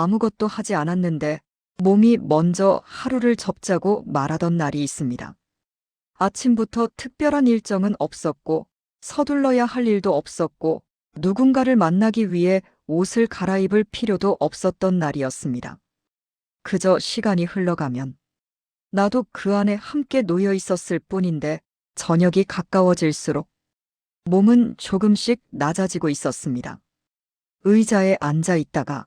아무것도 하지 않았는데 몸이 먼저 하루를 접자고 말하던 날이 있습니다. 아침부터 특별한 일정은 없었고 서둘러야 할 일도 없었고 누군가를 만나기 위해 옷을 갈아입을 필요도 없었던 날이었습니다. 그저 시간이 흘러가면 나도 그 안에 함께 놓여 있었을 뿐인데 저녁이 가까워질수록 몸은 조금씩 낮아지고 있었습니다. 의자에 앉아 있다가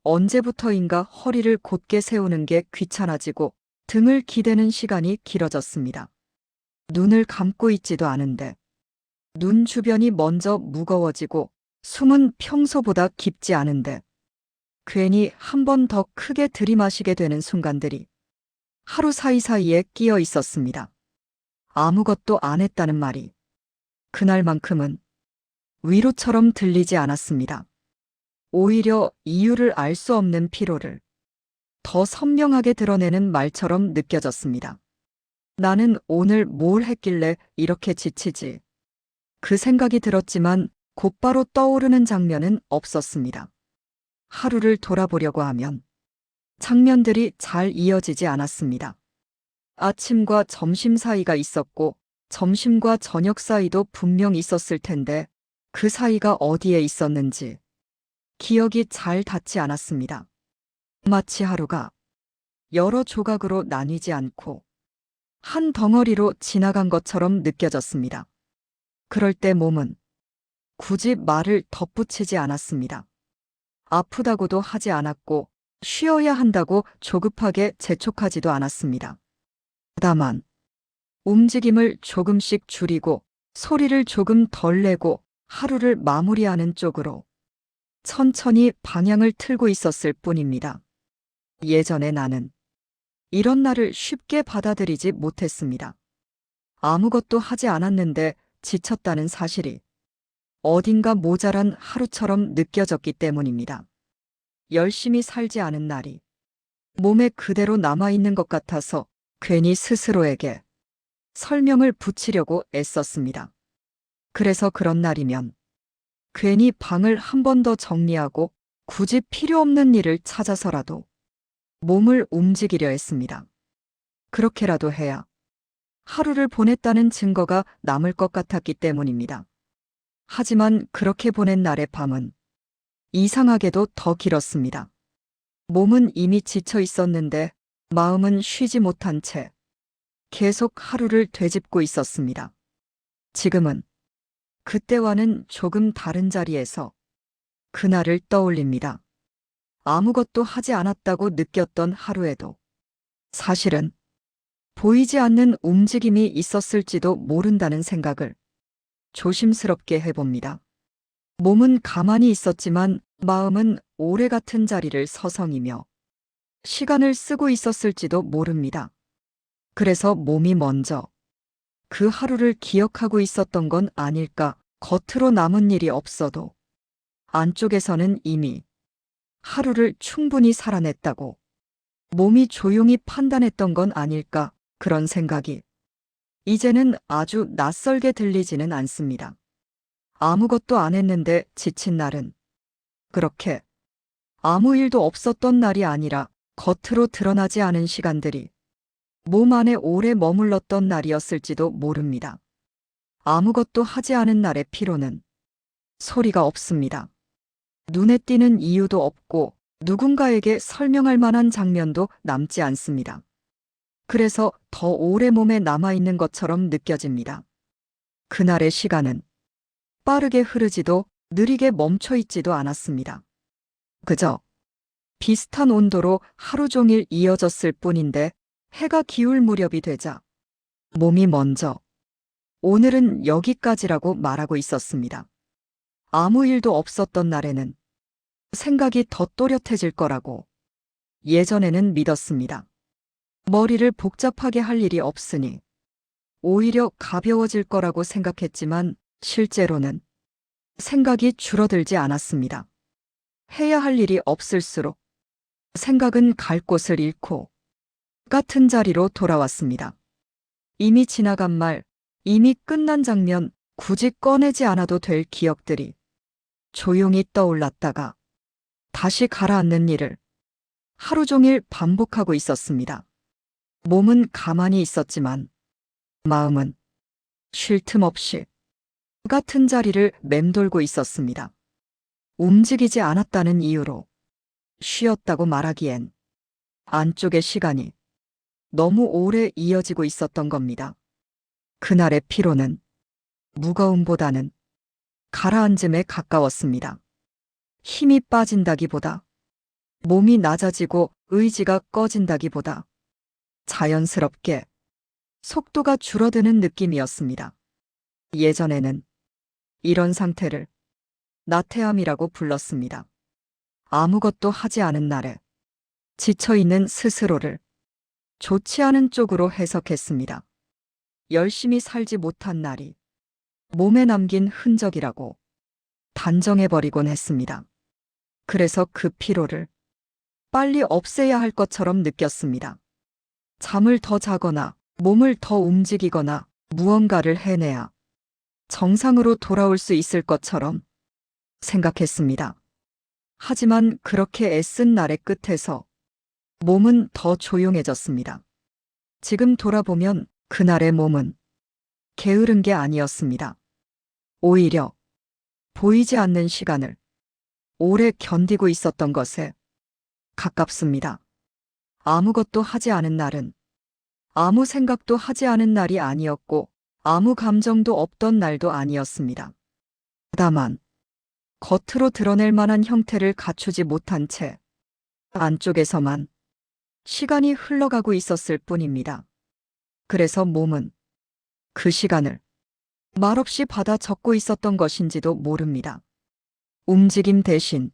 언제부터인가 허리를 곧게 세우는 게 귀찮아지고 등을 기대는 시간이 길어졌습니다. 눈을 감고 있지도 않은데 눈 주변이 먼저 무거워지고 숨은 평소보다 깊지 않은데 괜히 한 번 더 크게 들이마시게 되는 순간들이 하루 사이사이에 끼어 있었습니다. 아무것도 안 했다는 말이 그날만큼은 위로처럼 들리지 않았습니다. 오히려 이유를 알 수 없는 피로를 더 선명하게 드러내는 말처럼 느껴졌습니다. 나는 오늘 뭘 했길래 이렇게 지치지? 그 생각이 들었지만 곧바로 떠오르는 장면은 없었습니다. 하루를 돌아보려고 하면 장면들이 잘 이어지지 않았습니다. 아침과 점심 사이가 있었고 점심과 저녁 사이도 분명 있었을 텐데 그 사이가 어디에 있었는지 기억이 잘 닿지 않았습니다. 마치 하루가 여러 조각으로 나뉘지 않고 한 덩어리로 지나간 것처럼 느껴졌습니다. 그럴 때 몸은 굳이 말을 덧붙이지 않았습니다. 아프다고도 하지 않았고 쉬어야 한다고 조급하게 재촉하지도 않았습니다. 다만 움직임을 조금씩 줄이고 소리를 조금 덜 내고 하루를 마무리하는 쪽으로 천천히 방향을 틀고 있었을 뿐입니다. 예전에 나는 이런 날을 쉽게 받아들이지 못했습니다. 아무것도 하지 않았는데 지쳤다는 사실이 어딘가 모자란 하루처럼 느껴졌기 때문입니다. 열심히 살지 않은 날이 몸에 그대로 남아있는 것 같아서 괜히 스스로에게 설명을 붙이려고 애썼습니다. 그래서 그런 날이면 괜히 방을 한 번 더 정리하고 굳이 필요 없는 일을 찾아서라도 몸을 움직이려 했습니다. 그렇게라도 해야 하루를 보냈다는 증거가 남을 것 같았기 때문입니다. 하지만 그렇게 보낸 날의 밤은 이상하게도 더 길었습니다. 몸은 이미 지쳐 있었는데 마음은 쉬지 못한 채 계속 하루를 되짚고 있었습니다. 지금은 그때와는 조금 다른 자리에서 그날을 떠올립니다. 아무것도 하지 않았다고 느꼈던 하루에도 사실은 보이지 않는 움직임이 있었을지도 모른다는 생각을 조심스럽게 해봅니다. 몸은 가만히 있었지만 마음은 오래 같은 자리를 서성이며 시간을 쓰고 있었을지도 모릅니다. 그래서 몸이 먼저 그 하루를 기억하고 있었던 건 아닐까. 겉으로 남은 일이 없어도 안쪽에서는 이미 하루를 충분히 살아냈다고 몸이 조용히 판단했던 건 아닐까. 그런 생각이 이제는 아주 낯설게 들리지는 않습니다. 아무것도 안 했는데 지친 날은 그렇게 아무 일도 없었던 날이 아니라 겉으로 드러나지 않은 시간들이 몸 안에 오래 머물렀던 날이었을지도 모릅니다. 아무것도 하지 않은 날의 피로는 소리가 없습니다. 눈에 띄는 이유도 없고 누군가에게 설명할 만한 장면도 남지 않습니다. 그래서 더 오래 몸에 남아있는 것처럼 느껴집니다. 그날의 시간은 빠르게 흐르지도 느리게 멈춰있지도 않았습니다. 그저 비슷한 온도로 하루 종일 이어졌을 뿐인데 해가 기울 무렵이 되자 몸이 먼저 오늘은 여기까지라고 말하고 있었습니다. 아무 일도 없었던 날에는 생각이 더 또렷해질 거라고 예전에는 믿었습니다. 머리를 복잡하게 할 일이 없으니 오히려 가벼워질 거라고 생각했지만 실제로는 생각이 줄어들지 않았습니다. 해야 할 일이 없을수록 생각은 갈 곳을 잃고 같은 자리로 돌아왔습니다. 이미 지나간 말, 이미 끝난 장면, 굳이 꺼내지 않아도 될 기억들이 조용히 떠올랐다가 다시 가라앉는 일을 하루 종일 반복하고 있었습니다. 몸은 가만히 있었지만 마음은 쉴 틈 없이 같은 자리를 맴돌고 있었습니다. 움직이지 않았다는 이유로 쉬었다고 말하기엔 안쪽의 시간이 너무 오래 이어지고 있었던 겁니다. 그날의 피로는 무거움보다는 가라앉음에 가까웠습니다. 힘이 빠진다기보다 몸이 낮아지고 의지가 꺼진다기보다 자연스럽게 속도가 줄어드는 느낌이었습니다. 예전에는 이런 상태를 나태함이라고 불렀습니다. 아무것도 하지 않은 날에 지쳐있는 스스로를 좋지 않은 쪽으로 해석했습니다. 열심히 살지 못한 날이 몸에 남긴 흔적이라고 단정해버리곤 했습니다. 그래서 그 피로를 빨리 없애야 할 것처럼 느꼈습니다. 잠을 더 자거나 몸을 더 움직이거나 무언가를 해내야 정상으로 돌아올 수 있을 것처럼 생각했습니다. 하지만 그렇게 애쓴 날의 끝에서 몸은 더 조용해졌습니다. 지금 돌아보면 그날의 몸은 게으른 게 아니었습니다. 오히려 보이지 않는 시간을 오래 견디고 있었던 것에 가깝습니다. 아무것도 하지 않은 날은 아무 생각도 하지 않은 날이 아니었고 아무 감정도 없던 날도 아니었습니다. 다만 겉으로 드러낼 만한 형태를 갖추지 못한 채 안쪽에서만 시간이 흘러가고 있었을 뿐입니다. 그래서 몸은 그 시간을 말없이 받아 적고 있었던 것인지도 모릅니다. 움직임 대신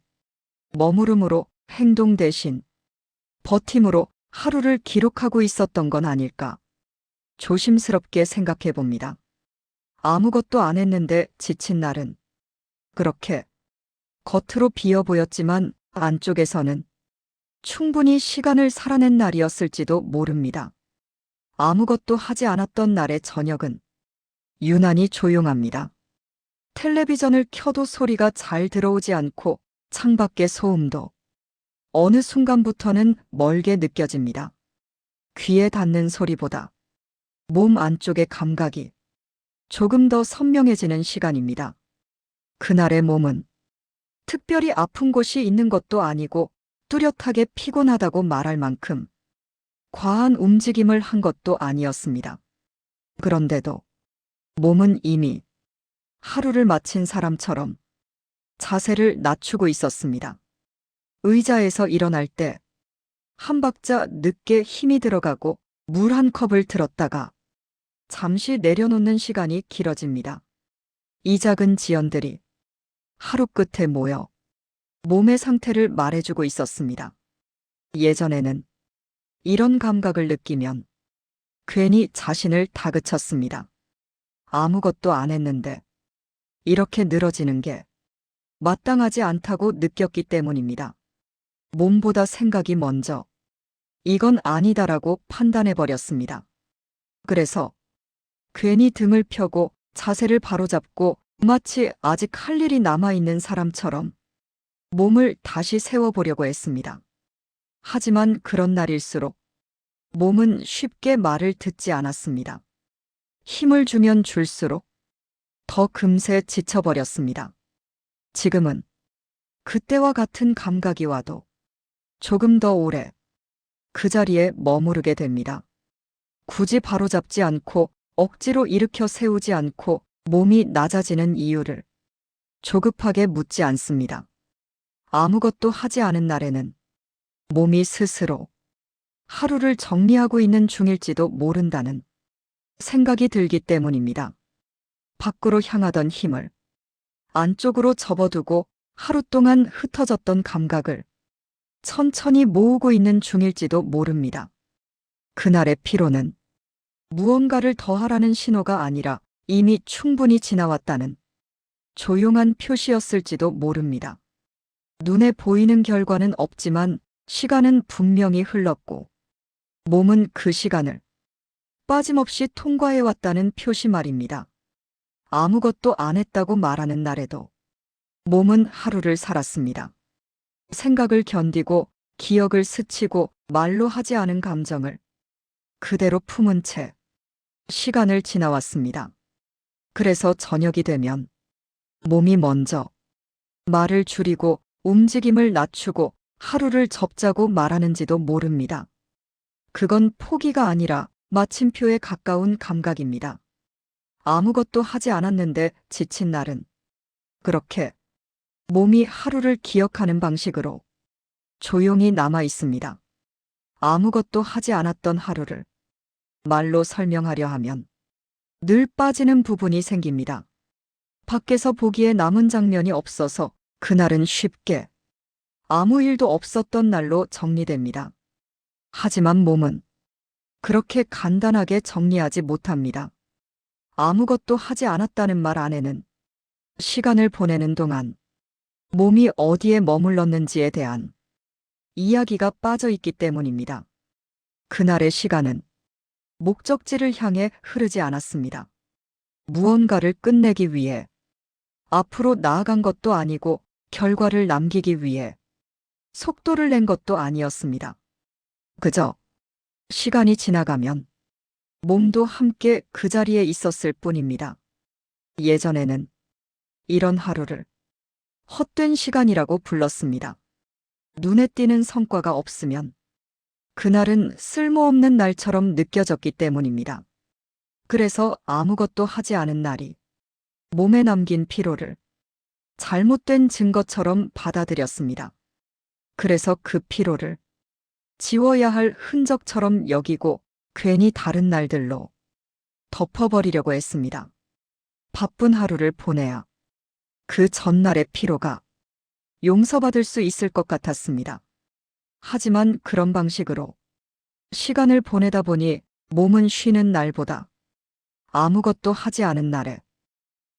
머무름으로, 행동 대신 버팀으로 하루를 기록하고 있었던 건 아닐까 조심스럽게 생각해 봅니다. 아무것도 안 했는데 지친 날은 그렇게 겉으로 비어 보였지만 안쪽에서는 충분히 시간을 살아낸 날이었을지도 모릅니다. 아무것도 하지 않았던 날의 저녁은 유난히 조용합니다. 텔레비전을 켜도 소리가 잘 들어오지 않고 창밖의 소음도 어느 순간부터는 멀게 느껴집니다. 귀에 닿는 소리보다 몸 안쪽의 감각이 조금 더 선명해지는 시간입니다. 그날의 몸은 특별히 아픈 곳이 있는 것도 아니고 뚜렷하게 피곤하다고 말할 만큼 과한 움직임을 한 것도 아니었습니다. 그런데도 몸은 이미 하루를 마친 사람처럼 자세를 낮추고 있었습니다. 의자에서 일어날 때 한 박자 늦게 힘이 들어가고 물 한 컵을 들었다가 잠시 내려놓는 시간이 길어집니다. 이 작은 지연들이 하루 끝에 모여 몸의 상태를 말해주고 있었습니다. 예전에는 이런 감각을 느끼면 괜히 자신을 다그쳤습니다. 아무것도 안 했는데 이렇게 늘어지는 게 마땅하지 않다고 느꼈기 때문입니다. 몸보다 생각이 먼저 이건 아니다라고 판단해버렸습니다. 그래서 괜히 등을 펴고 자세를 바로잡고 마치 아직 할 일이 남아있는 사람처럼 몸을 다시 세워보려고 했습니다. 하지만 그런 날일수록 몸은 쉽게 말을 듣지 않았습니다. 힘을 주면 줄수록 더 금세 지쳐버렸습니다. 지금은 그때와 같은 감각이 와도 조금 더 오래 그 자리에 머무르게 됩니다. 굳이 바로잡지 않고 억지로 일으켜 세우지 않고 몸이 낮아지는 이유를 조급하게 묻지 않습니다. 아무것도 하지 않은 날에는 몸이 스스로 하루를 정리하고 있는 중일지도 모른다는 생각이 들기 때문입니다. 밖으로 향하던 힘을 안쪽으로 접어두고 하루 동안 흩어졌던 감각을 천천히 모으고 있는 중일지도 모릅니다. 그날의 피로는 무언가를 더하라는 신호가 아니라 이미 충분히 지나왔다는 조용한 표시였을지도 모릅니다. 눈에 보이는 결과는 없지만 시간은 분명히 흘렀고 몸은 그 시간을 빠짐없이 통과해왔다는 표시 말입니다. 아무것도 안 했다고 말하는 날에도 몸은 하루를 살았습니다. 생각을 견디고 기억을 스치고 말로 하지 않은 감정을 그대로 품은 채 시간을 지나왔습니다. 그래서 저녁이 되면 몸이 먼저 말을 줄이고 움직임을 낮추고 하루를 접자고 말하는지도 모릅니다. 그건 포기가 아니라 마침표에 가까운 감각입니다. 아무것도 하지 않았는데 지친 날은 그렇게 몸이 하루를 기억하는 방식으로 조용히 남아 있습니다. 아무것도 하지 않았던 하루를 말로 설명하려 하면 늘 빠지는 부분이 생깁니다. 밖에서 보기에 남은 장면이 없어서 그날은 쉽게 아무 일도 없었던 날로 정리됩니다. 하지만 몸은 그렇게 간단하게 정리하지 못합니다. 아무것도 하지 않았다는 말 안에는 시간을 보내는 동안 몸이 어디에 머물렀는지에 대한 이야기가 빠져 있기 때문입니다. 그날의 시간은 목적지를 향해 흐르지 않았습니다. 무언가를 끝내기 위해 앞으로 나아간 것도 아니고 결과를 남기기 위해 속도를 낸 것도 아니었습니다. 그저 시간이 지나가면 몸도 함께 그 자리에 있었을 뿐입니다. 예전에는 이런 하루를 헛된 시간이라고 불렀습니다. 눈에 띄는 성과가 없으면 그날은 쓸모없는 날처럼 느껴졌기 때문입니다. 그래서 아무것도 하지 않은 날이 몸에 남긴 피로를 잘못된 증거처럼 받아들였습니다. 그래서 그 피로를 지워야 할 흔적처럼 여기고 괜히 다른 날들로 덮어버리려고 했습니다. 바쁜 하루를 보내야 그 전날의 피로가 용서받을 수 있을 것 같았습니다. 하지만 그런 방식으로 시간을 보내다 보니 몸은 쉬는 날보다 아무것도 하지 않은 날에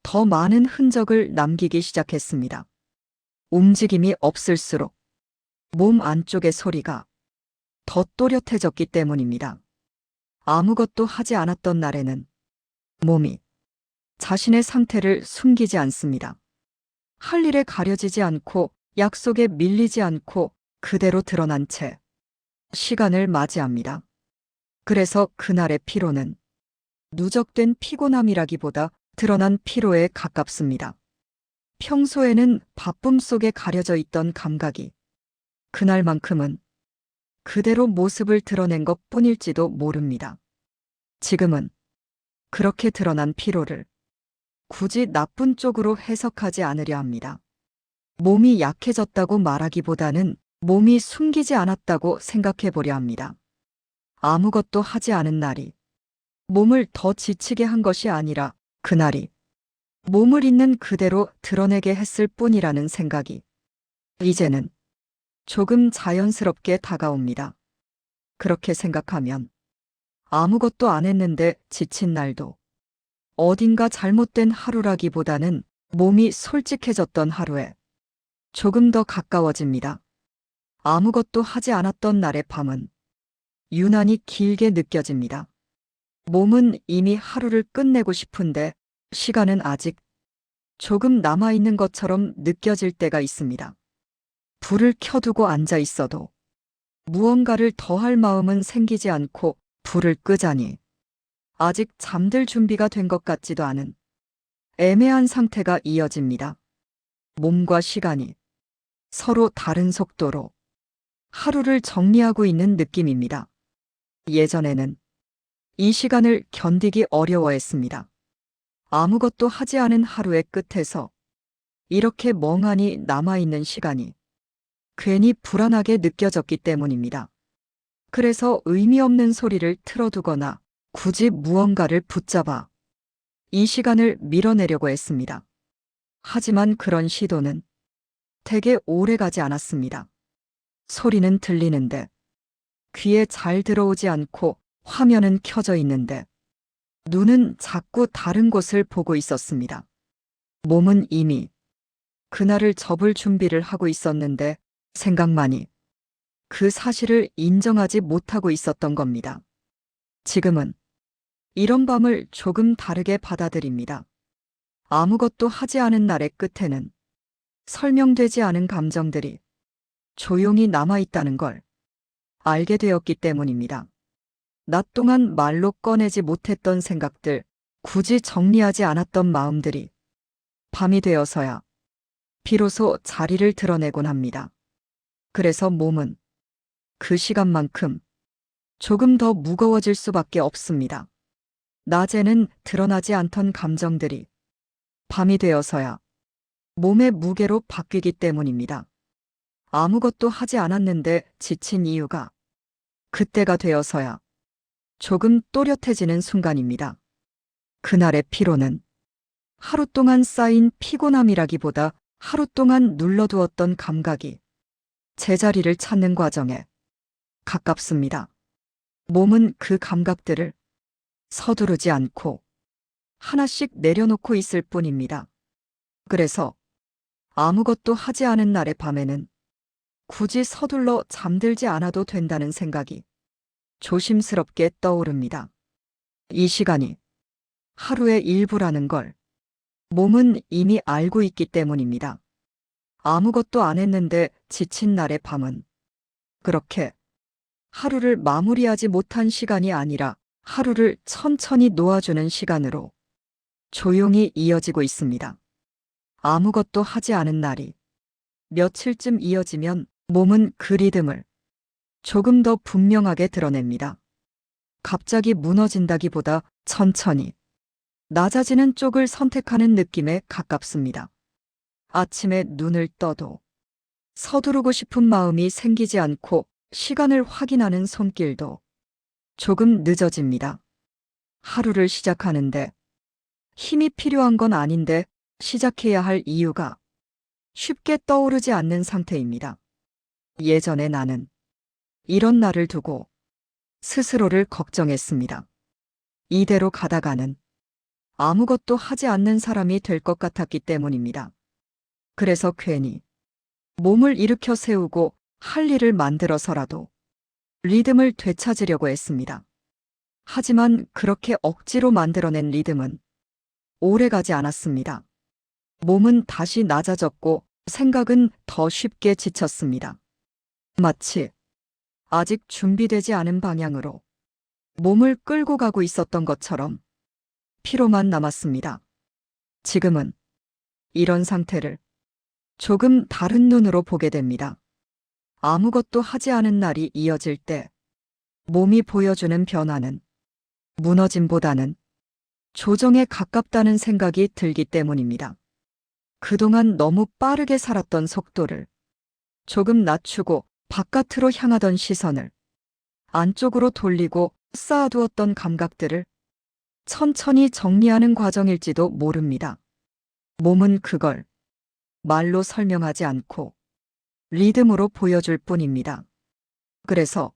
더 많은 흔적을 남기기 시작했습니다. 움직임이 없을수록 몸 안쪽의 소리가 더 또렷해졌기 때문입니다. 아무것도 하지 않았던 날에는 몸이 자신의 상태를 숨기지 않습니다. 할 일에 가려지지 않고 약속에 밀리지 않고 그대로 드러난 채 시간을 맞이합니다. 그래서 그날의 피로는 누적된 피곤함이라기보다 드러난 피로에 가깝습니다. 평소에는 바쁨 속에 가려져 있던 감각이 그날만큼은 그대로 모습을 드러낸 것 뿐일지도 모릅니다. 지금은 그렇게 드러난 피로를 굳이 나쁜 쪽으로 해석하지 않으려 합니다. 몸이 약해졌다고 말하기보다는 몸이 숨기지 않았다고 생각해 보려 합니다. 아무것도 하지 않은 날이 몸을 더 지치게 한 것이 아니라 그날이 몸을 있는 그대로 드러내게 했을 뿐이라는 생각이 이제는 조금 자연스럽게 다가옵니다. 그렇게 생각하면 아무것도 안 했는데 지친 날도 어딘가 잘못된 하루라기보다는 몸이 솔직해졌던 하루에 조금 더 가까워집니다. 아무것도 하지 않았던 날의 밤은 유난히 길게 느껴집니다. 몸은 이미 하루를 끝내고 싶은데 시간은 아직 조금 남아있는 것처럼 느껴질 때가 있습니다. 불을 켜두고 앉아 있어도 무언가를 더 할 마음은 생기지 않고 불을 끄자니 아직 잠들 준비가 된 것 같지도 않은 애매한 상태가 이어집니다. 몸과 시간이 서로 다른 속도로 하루를 정리하고 있는 느낌입니다. 예전에는 이 시간을 견디기 어려워했습니다. 아무것도 하지 않은 하루의 끝에서 이렇게 멍하니 남아있는 시간이 괜히 불안하게 느껴졌기 때문입니다. 그래서 의미 없는 소리를 틀어두거나 굳이 무언가를 붙잡아 이 시간을 밀어내려고 했습니다. 하지만 그런 시도는 되게 오래 가지 않았습니다. 소리는 들리는데 귀에 잘 들어오지 않고 화면은 켜져 있는데 눈은 자꾸 다른 곳을 보고 있었습니다. 몸은 이미 그날을 접을 준비를 하고 있었는데 생각만이 그 사실을 인정하지 못하고 있었던 겁니다. 지금은 이런 밤을 조금 다르게 받아들입니다. 아무것도 하지 않은 날의 끝에는 설명되지 않은 감정들이 조용히 남아있다는 걸 알게 되었기 때문입니다. 낮 동안 말로 꺼내지 못했던 생각들, 굳이 정리하지 않았던 마음들이 밤이 되어서야 비로소 자리를 드러내곤 합니다. 그래서 몸은 그 시간만큼 조금 더 무거워질 수밖에 없습니다. 낮에는 드러나지 않던 감정들이 밤이 되어서야 몸의 무게로 바뀌기 때문입니다. 아무것도 하지 않았는데 지친 이유가 그때가 되어서야 조금 또렷해지는 순간입니다. 그날의 피로는 하루 동안 쌓인 피곤함이라기보다 하루 동안 눌러두었던 감각이 제자리를 찾는 과정에 가깝습니다. 몸은 그 감각들을 서두르지 않고 하나씩 내려놓고 있을 뿐입니다. 그래서 아무것도 하지 않은 날의 밤에는 굳이 서둘러 잠들지 않아도 된다는 생각이 조심스럽게 떠오릅니다. 이 시간이 하루의 일부라는 걸 몸은 이미 알고 있기 때문입니다. 아무것도 안 했는데 지친 날의 밤은 그렇게 하루를 마무리하지 못한 시간이 아니라 하루를 천천히 놓아주는 시간으로 조용히 이어지고 있습니다. 아무것도 하지 않은 날이 며칠쯤 이어지면 몸은 그 리듬을 조금 더 분명하게 드러냅니다. 갑자기 무너진다기보다 천천히 낮아지는 쪽을 선택하는 느낌에 가깝습니다. 아침에 눈을 떠도 서두르고 싶은 마음이 생기지 않고 시간을 확인하는 손길도 조금 늦어집니다. 하루를 시작하는데 힘이 필요한 건 아닌데 시작해야 할 이유가 쉽게 떠오르지 않는 상태입니다. 예전에 나는 이런 날을 두고 스스로를 걱정했습니다. 이대로 가다가는 아무것도 하지 않는 사람이 될 것 같았기 때문입니다. 그래서 괜히 몸을 일으켜 세우고 할 일을 만들어서라도 리듬을 되찾으려고 했습니다. 하지만 그렇게 억지로 만들어낸 리듬은 오래가지 않았습니다. 몸은 다시 낮아졌고 생각은 더 쉽게 지쳤습니다. 마치 아직 준비되지 않은 방향으로 몸을 끌고 가고 있었던 것처럼 피로만 남았습니다. 지금은 이런 상태를 조금 다른 눈으로 보게 됩니다. 아무것도 하지 않은 날이 이어질 때 몸이 보여주는 변화는 무너짐보다는 조정에 가깝다는 생각이 들기 때문입니다. 그동안 너무 빠르게 살았던 속도를 조금 낮추고 바깥으로 향하던 시선을 안쪽으로 돌리고 쌓아두었던 감각들을 천천히 정리하는 과정일지도 모릅니다. 몸은 그걸 말로 설명하지 않고 리듬으로 보여줄 뿐입니다. 그래서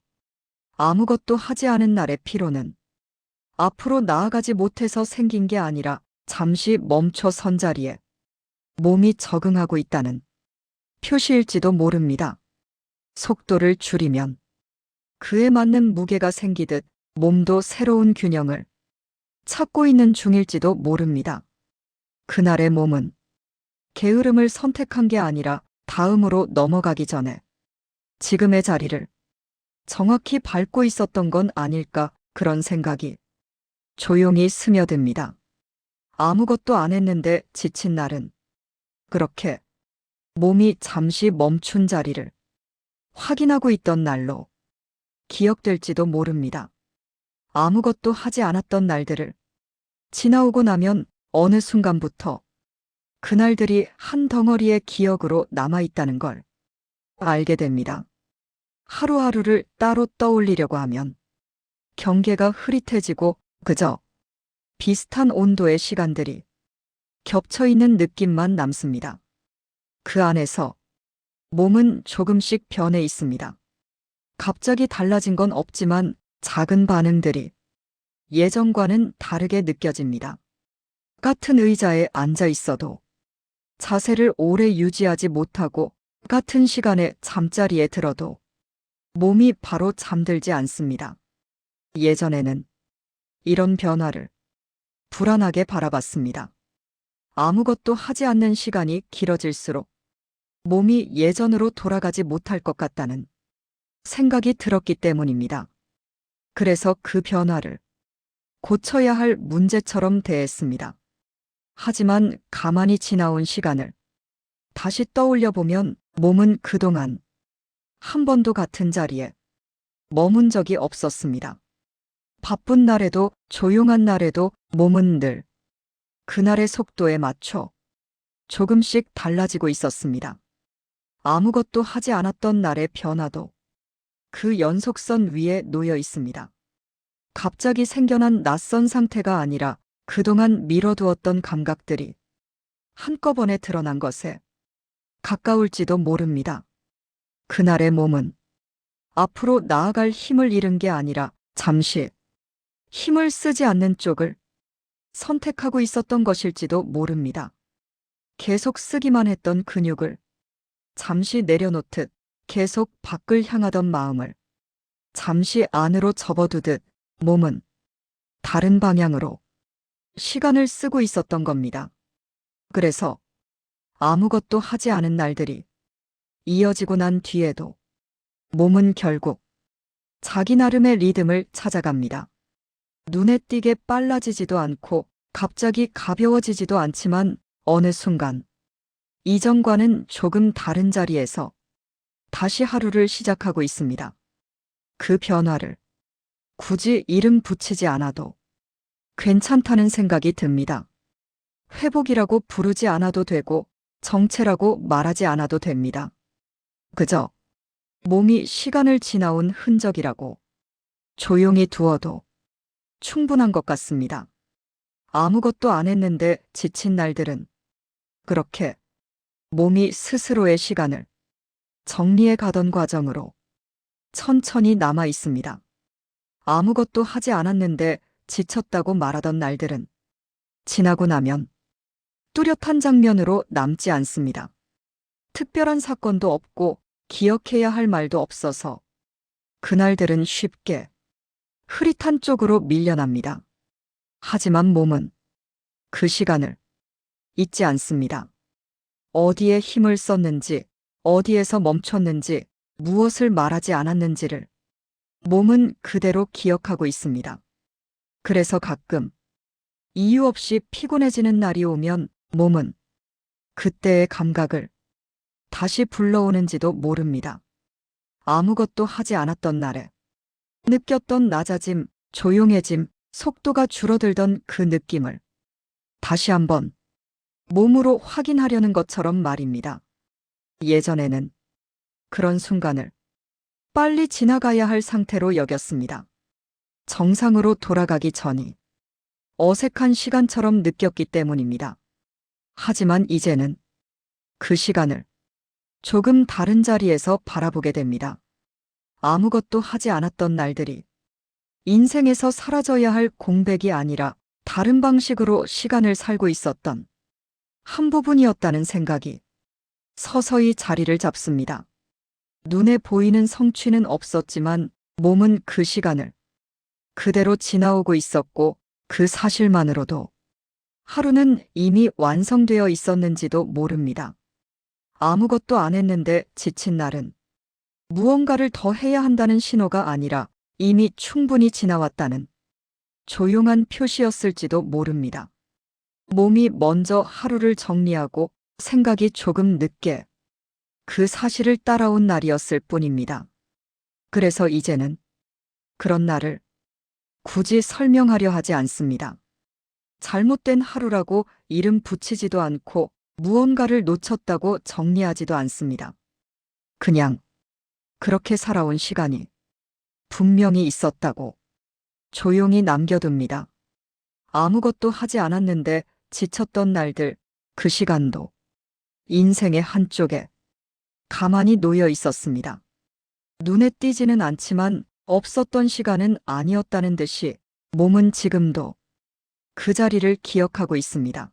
아무것도 하지 않은 날의 피로는 앞으로 나아가지 못해서 생긴 게 아니라 잠시 멈춰 선 자리에 몸이 적응하고 있다는 표시일지도 모릅니다. 속도를 줄이면 그에 맞는 무게가 생기듯 몸도 새로운 균형을 찾고 있는 중일지도 모릅니다. 그날의 몸은 게으름을 선택한 게 아니라 다음으로 넘어가기 전에 지금의 자리를 정확히 밟고 있었던 건 아닐까, 그런 생각이 조용히 스며듭니다. 아무것도 안 했는데 지친 날은 그렇게 몸이 잠시 멈춘 자리를 확인하고 있던 날로 기억될지도 모릅니다. 아무것도 하지 않았던 날들을 지나오고 나면 어느 순간부터 그날들이 한 덩어리의 기억으로 남아있다는 걸 알게 됩니다. 하루하루를 따로 떠올리려고 하면 경계가 흐릿해지고 그저 비슷한 온도의 시간들이 겹쳐있는 느낌만 남습니다. 그 안에서 몸은 조금씩 변해 있습니다. 갑자기 달라진 건 없지만 작은 반응들이 예전과는 다르게 느껴집니다. 같은 의자에 앉아 있어도 자세를 오래 유지하지 못하고 같은 시간에 잠자리에 들어도 몸이 바로 잠들지 않습니다. 예전에는 이런 변화를 불안하게 바라봤습니다. 아무것도 하지 않는 시간이 길어질수록 몸이 예전으로 돌아가지 못할 것 같다는 생각이 들었기 때문입니다. 그래서 그 변화를 고쳐야 할 문제처럼 대했습니다. 하지만 가만히 지나온 시간을 다시 떠올려 보면 몸은 그동안 한 번도 같은 자리에 머문 적이 없었습니다. 바쁜 날에도 조용한 날에도 몸은 늘 그날의 속도에 맞춰 조금씩 달라지고 있었습니다. 아무것도 하지 않았던 날의 변화도 그 연속선 위에 놓여 있습니다. 갑자기 생겨난 낯선 상태가 아니라 그동안 미뤄두었던 감각들이 한꺼번에 드러난 것에 가까울지도 모릅니다. 그날의 몸은 앞으로 나아갈 힘을 잃은 게 아니라 잠시 힘을 쓰지 않는 쪽을 선택하고 있었던 것일지도 모릅니다. 계속 쓰기만 했던 근육을 잠시 내려놓듯 계속 밖을 향하던 마음을 잠시 안으로 접어두듯 몸은 다른 방향으로 시간을 쓰고 있었던 겁니다. 그래서 아무것도 하지 않은 날들이 이어지고 난 뒤에도 몸은 결국 자기 나름의 리듬을 찾아갑니다. 눈에 띄게 빨라지지도 않고 갑자기 가벼워지지도 않지만 어느 순간 이전과는 조금 다른 자리에서 다시 하루를 시작하고 있습니다. 그 변화를 굳이 이름 붙이지 않아도 괜찮다는 생각이 듭니다. 회복이라고 부르지 않아도 되고 정체라고 말하지 않아도 됩니다. 그저 몸이 시간을 지나온 흔적이라고 조용히 두어도 충분한 것 같습니다. 아무것도 안 했는데 지친 날들은 그렇게 몸이 스스로의 시간을 정리해 가던 과정으로 천천히 남아 있습니다. 아무것도 하지 않았는데 지쳤다고 말하던 날들은 지나고 나면 뚜렷한 장면으로 남지 않습니다. 특별한 사건도 없고 기억해야 할 말도 없어서 그날들은 쉽게 흐릿한 쪽으로 밀려납니다. 하지만 몸은 그 시간을 잊지 않습니다. 어디에 힘을 썼는지, 어디에서 멈췄는지, 무엇을 말하지 않았는지를 몸은 그대로 기억하고 있습니다. 그래서 가끔 이유 없이 피곤해지는 날이 오면 몸은 그때의 감각을 다시 불러오는지도 모릅니다. 아무것도 하지 않았던 날에 느꼈던 낮아짐, 조용해짐, 속도가 줄어들던 그 느낌을 다시 한번 몸으로 확인하려는 것처럼 말입니다. 예전에는 그런 순간을 빨리 지나가야 할 상태로 여겼습니다. 정상으로 돌아가기 전이 어색한 시간처럼 느꼈기 때문입니다. 하지만 이제는 그 시간을 조금 다른 자리에서 바라보게 됩니다. 아무것도 하지 않았던 날들이 인생에서 사라져야 할 공백이 아니라 다른 방식으로 시간을 살고 있었던 한 부분이었다는 생각이 서서히 자리를 잡습니다. 눈에 보이는 성취는 없었지만 몸은 그 시간을 그대로 지나오고 있었고 그 사실만으로도 하루는 이미 완성되어 있었는지도 모릅니다. 아무것도 안 했는데 지친 날은 무언가를 더 해야 한다는 신호가 아니라 이미 충분히 지나왔다는 조용한 표시였을지도 모릅니다. 몸이 먼저 하루를 정리하고 생각이 조금 늦게 그 사실을 따라온 날이었을 뿐입니다. 그래서 이제는 그런 날을 굳이 설명하려 하지 않습니다. 잘못된 하루라고 이름 붙이지도 않고 무언가를 놓쳤다고 정리하지도 않습니다. 그냥 그렇게 살아온 시간이 분명히 있었다고 조용히 남겨둡니다. 아무것도 하지 않았는데 지쳤던 날들, 그 시간도 인생의 한쪽에 가만히 놓여 있었습니다. 눈에 띄지는 않지만 없었던 시간은 아니었다는 듯이 몸은 지금도 그 자리를 기억하고 있습니다.